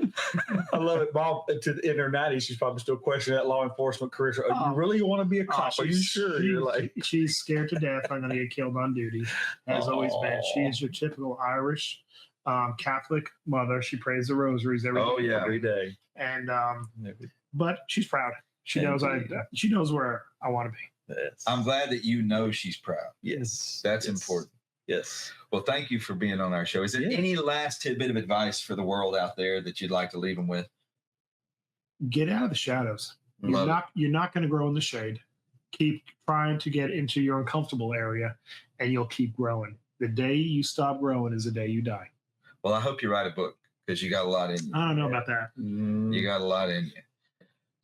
I love it, Bob. In her 90s, she's probably still questioning that law enforcement career. You really want to be a cop? Are you sure? You're like, she's scared to death I'm going to get killed on duty. Has always been. She is your typical Irish Catholic mother. She prays the rosaries every day. And but she's proud. She knows she knows where I want to be. Yes. I'm glad that you know she's proud. Yes. That's important. Yes. Well, thank you for being on our show. Is there any last tidbit of advice for the world out there that you'd like to leave them with? Get out of the shadows. You're not going to grow in the shade. Keep trying to get into your uncomfortable area, and you'll keep growing. The day you stop growing is the day you die. Well, I hope you write a book, because you got a lot in you. I don't know about that. You got a lot in you.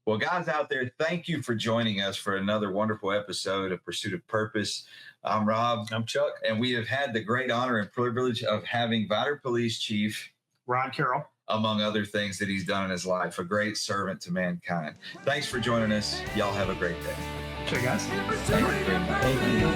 Well, guys out there, thank you for joining us for another wonderful episode of Pursuit of Purpose. I'm Rob. I'm Chuck. And we have had the great honor and privilege of having Vidor Police Chief Rod Carroll, among other things that he's done in his life, a great servant to mankind. Thanks for joining us. Y'all have a great day. Sure, guys. Thank you very much. Thank you.